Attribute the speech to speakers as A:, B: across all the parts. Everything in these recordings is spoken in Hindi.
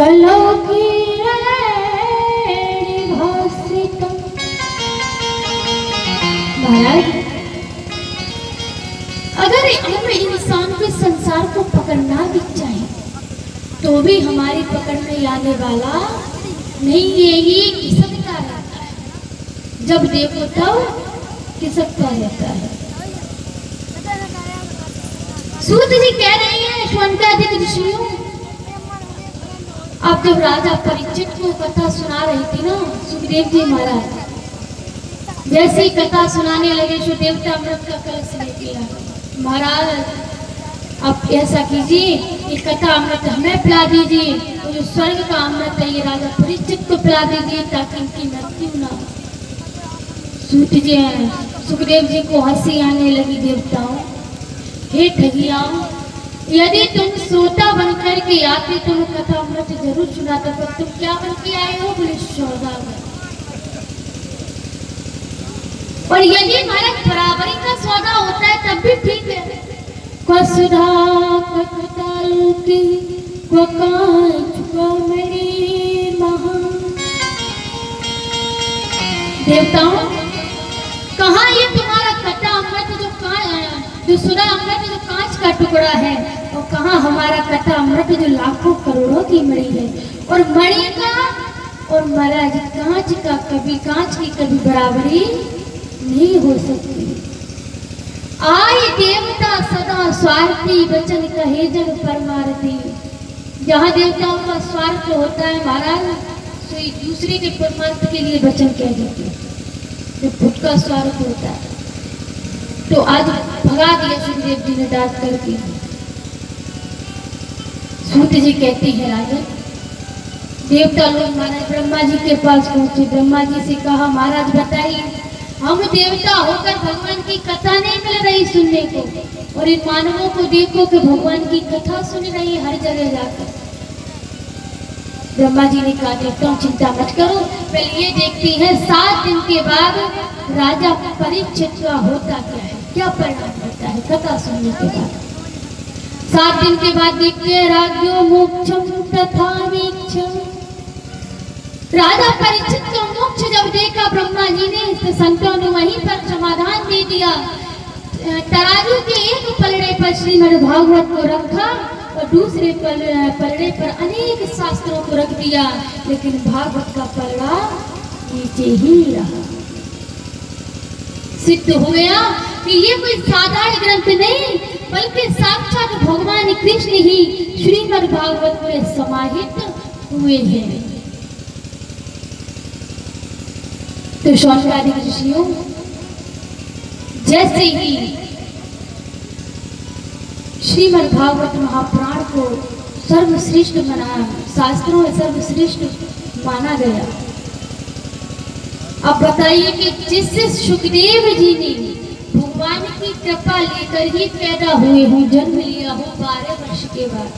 A: कलो की रेणी भासितम। महाराज, अगर हम इंसान को संसार को पकड़ना भी चाहे तो भी हमारी पकड़ में आने वाला नहीं है। ये खिसकता रहता है, जब देखो तब खिसकता रहता है। सूत जी कह रहे हैं शौनकादिक ऋषियों, आप जब राजा परीक्षित को कथा सुना रही थी ना, सुखदेव जी महाराज जैसे ही कथा सुनाने लगे सो देवता अमृत का कलश लेके आए। महाराज आप ऐसा कीजिए, ये कथा अमृत हमें पिला दीजिए, तो जो स्वर्ग का अमृत है ये राजा परीक्षित को पिला दीजिए ताकि इनकी मृत्यु ना हो। सूत जी सुखदेव जी को हंसी आने लगी। देवताओं, हे ठगियाओं, यदि तुम श्रोता बनकर के आते तो मैं कथा अमृत जरूर सुनाता, पर तुम क्या बन के आए हो? बोले सौदागर। और यदि महाराज बराबरी का सौदा होता है तब भी ठीक है। सुधा कथालू की मेरी महा। देवताओं, कहाँ ये तुम्हारा कथा अमृत जो सुधा अमृत जो कांच का टुकड़ा है, और कहाँ हमारा कथा अमृत जो लाखों करोड़ों की मणि है। और मणि का और महाराज कांच का कभी कांच की कभी बराबरी नहीं हो सकती। आय देवता सदा स्वार्थी वचन कहे जग परमार्थी। जहाँ देवताओं का स्वार्थ होता है महाराज, तो एक दूसरे के परमार्थ के लिए वचन कह देते हैं। जब खुद का स्वार्थ होता है तो आज भगा दिया सुखदेव जी ने डांट करके। सूत जी कहती है राजन, देवता लोग महाराज ब्रह्मा जी के पास पहुंचे। ब्रह्मा जी से कहा, महाराज बताइए, हम देवता होकर भगवान की कथा नहीं मिल रही सुनने को, और इन मानवों को देखो कि भगवान की कथा सुन रही है हर जगह जाकर। ब्रह्मा जी ने कहा, देवताओं चिंता मत करो, पहले ये देखती है 7 दिन के बाद राजा परीक्षित का होता क्या है, क्या परिणाम होता है कथा सुनने के बाद। 7 दिन के बाद देखते हैं राज्यो मोक्षम तथा वीक्षम। राजा परीक्षित का मोक्ष जब देखा ब्रह्मा जी ने, तो संतों ने वहीं पर समाधान दे दिया। तराजू के एक पलड़े पर श्रीमद् भागवत को रखा और दूसरे पलड़े पर अनेक शास्त्रों को रख दिया, लेकिन भागवत का पलड़ा नीचे ही रहा। सिद्ध हो गया कि ये कोई साधारण ग्रंथ नहीं, बल्कि साक्षात भगवान कृष्ण ही श्रीमद् भागवत में समाहित हुए हैं। तो शौनकादिक ऋषियों, जैसे ही श्रीमद् भागवत महापुराण को सर्वश्रेष्ठ माना, शास्त्रों में सर्वश्रेष्ठ माना गया। अब बताइए कि जिससे सुखदेव जी ने भगवान की कृपा लेकर ही पैदा हुए हों, जन्म लिया हो 12 वर्ष के बाद,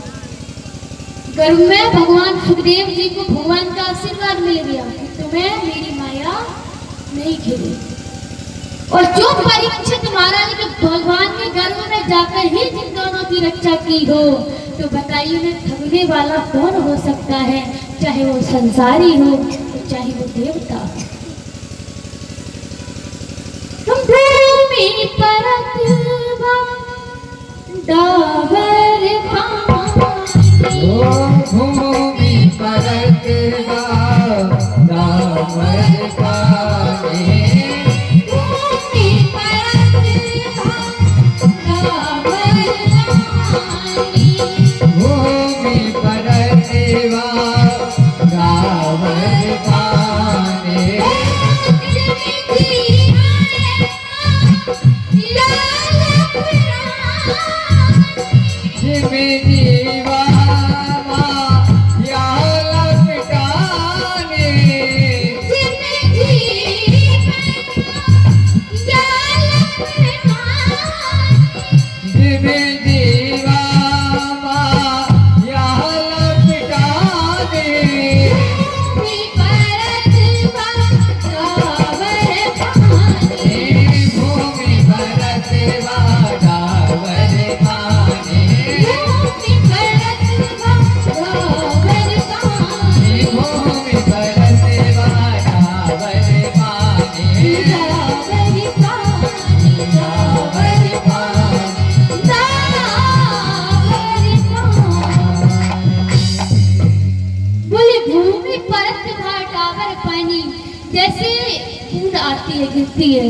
A: गर्भ में भगवान सुखदेव जी को भगवान का आशीर्वाद मिल गया कि तुम्हें मेरी माया नहीं घेरी। और जो परीक्षित महाराज के भगवान के गर्भ में जाकर ही जिन दोनों की रक्षा की हो, तो बताइए उन्हें ठगने वाला कौन हो सकता है, चाहे वो संसारी हो तो चाहे वो देवता हो। भूमि परत डावर
B: भूमि परत डावर पाए।
A: आती है, गिरती है,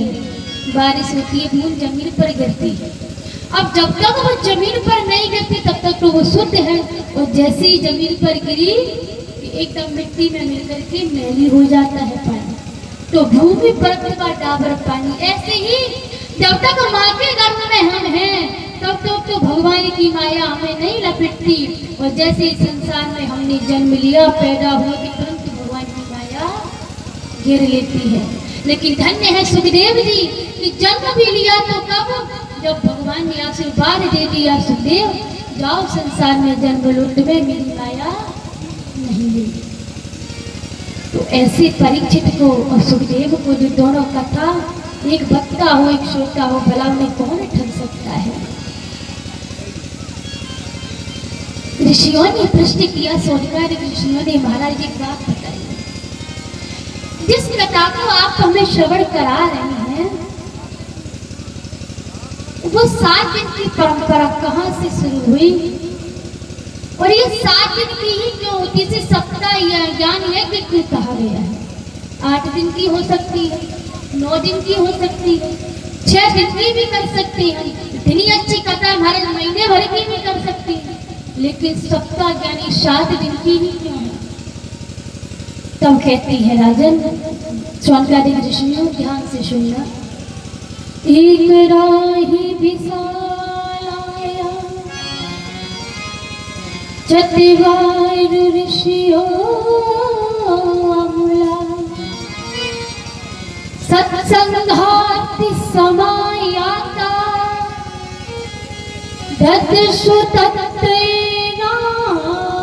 A: बारिश होती है, बूंद जमीन पर गिरती है। अब जब तक वो जमीन पर नहीं गिरती तब तक तो वो शुद्ध है, और जैसे ही जमीन पर गिरी एकदम मिट्टी में मिलकर के मैली हो जाता है पानी, तो भूमि पर का डाबर पानी। ऐसे ही जब तक माँ के गर्भ में हम हैं तब तक तो भगवान की माया हमें नहीं लपेटती, और जैसे ही संसार में हमने जन्म लिया, पैदा हुए कि तुरंत भगवान की माया घेर लेती है। लेकिन धन्य है सुखदेव जी कि जन्म भी लिया तो कब, जब भगवान ने आशीर्वाद दे दिया, सुखदेव जाओ संसार में जन्म लुट में, मेरी माया नहीं मिली। तो ऐसे परीक्षित को और सुखदेव को जो दोनों कथा, एक वक्ता हो एक श्रोता हो, भला उन्हें कौन ठग सकता है। ऋषियों ने प्रश्न किया, सोनिका ऋषियों ने महाराज एक बात बताई, जिस कथा को आप हमें श्रवण करा रहे हैं वो 7 दिन की परंपरा कहाँ से शुरू हुई, और ये 7 दिन की ही क्यों होती, इसे सप्ताह ज्ञान है कि क्यों कहा गया है। 8 दिन की हो सकती है, 9 दिन की हो सकती है, 6 दिन की भी कर सकते हैं, इतनी अच्छी कथा महाराज महीने भर की भी कर सकती है, लेकिन सप्ताह यानी 7 दिन की ही क्यों है। तब कहती है राजन, शौनकादिक ऋषियों ध्यान से सुनना, एक राही विशाल आया चतवार ऋषियों अमला, सत्संगाति समायाता ददृशु तत्रे नारदम्।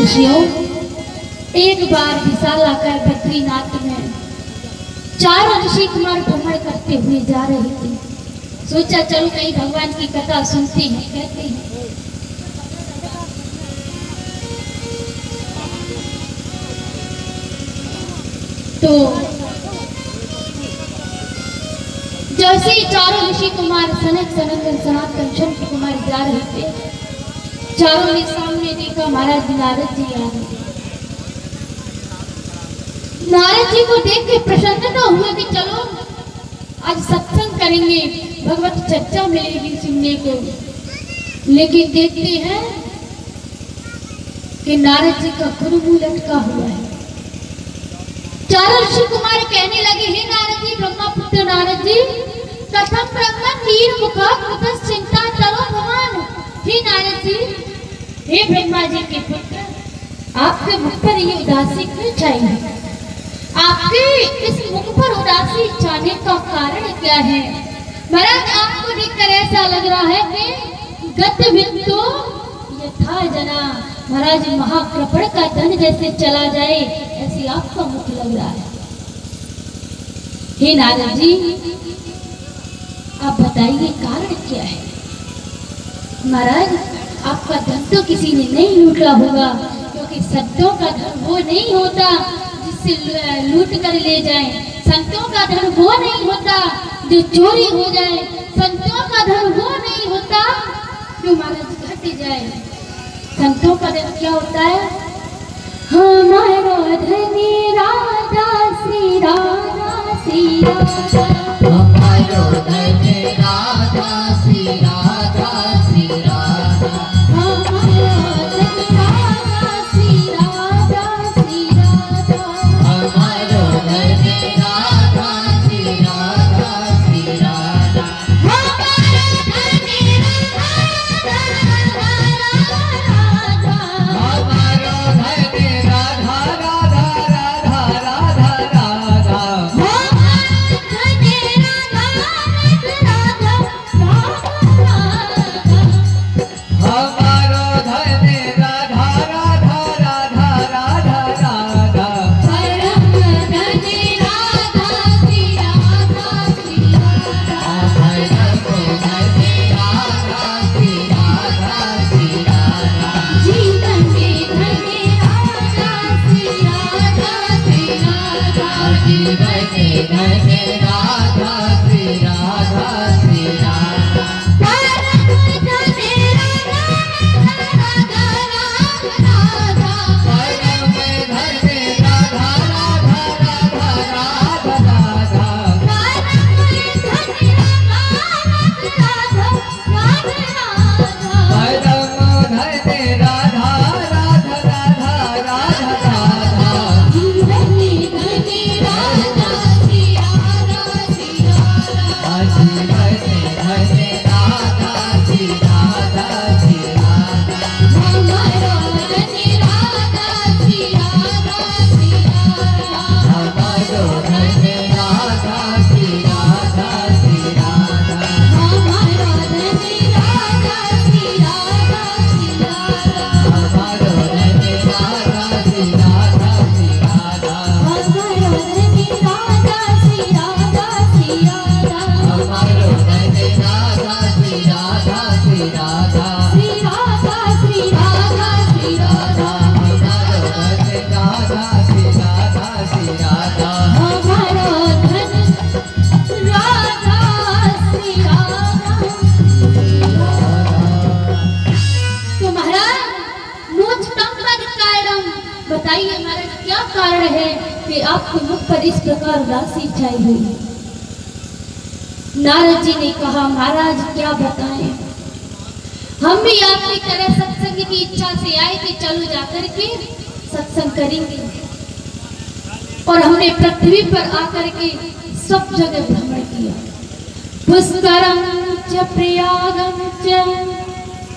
A: ऋषियों, एक बार विशाल आकर बद्रीनाथ में 4 ऋषि कुमार भ्रमण करते हुए जा रहे थे। सोचा चलो कहीं भगवान की कथा सुनते हैं, कहते हैं। तो जैसे ही 4 ऋषि कुमार सनक सनंदन सनातन शंकर कुमार जा रहे थे, चारों ने सामने देखा महाराज नारद जी आ रहे। नारद जी को देख के प्रसन्नता हुआ कि चलो आज सत्संग करेंगे, भगवत चर्चा मिलेगी सुनने को। लेकिन देखते हैं कि नारद जी का गुरुमुख लटका हुआ है। 4 ऋषि कुमार कहने लगे, हे नारद जी, ब्रह्मपुत्र नारद जी, कथम ब्रह्म नीर मुखा कुतः चिंता करो भगवान। हे नारद जी, हे ब्रह्मा जी के पुत्र, आपके मुख पर ये उदासी क्यों छाई है? आपके इस मुख पर उदासी छाने का कारण क्या है? महाराज, आपको देखकर ऐसा लग रहा है कि गत वित्तो यथा जना, महाराज महाकृपण का धन जैसे चला जाए ऐसे आपका मुख लग रहा है। हे नारद जी, आप बताइए कारण क्या है? महाराज, आपका धन तो किसी ने नहीं लूटा होगा, क्योंकि संतों का धन वो नहीं होता जिससे लूट कर ले जाए। संतों का धन वो नहीं होता जो चोरी हो जाए। संतों का धन वो नहीं होता जो महाराज घट जाए। संतों का धन क्या होता है? हमारा धनी राधा श्री राधा श्री राधा,
B: हमारो धनी राधा श्री राधा श्री राधा,
A: हमारा धनी राधा श्री राधा श्री राधा,
B: हमारो धनी राधा श्री राधा श्री राधा,
A: हमारा धनी राधा राधा राधा,
B: हमारो धनी राधा राधा राधा राधा राधा,
A: हमारा धनी राधा राधा राधा। बताइए महाराज क्या कारण है कि आपके मुख पर इस प्रकार राशि छाई हुई है। नारद जी ने कहा महाराज क्या बताएं, हम भी आपकी तरह सत्संग की इच्छा से आए कि चलो जाकर के सत्संग करेंगे, और हमने पृथ्वी पर आकर के सब जगह भ्रमण किया। पुष्करम च प्रयागम च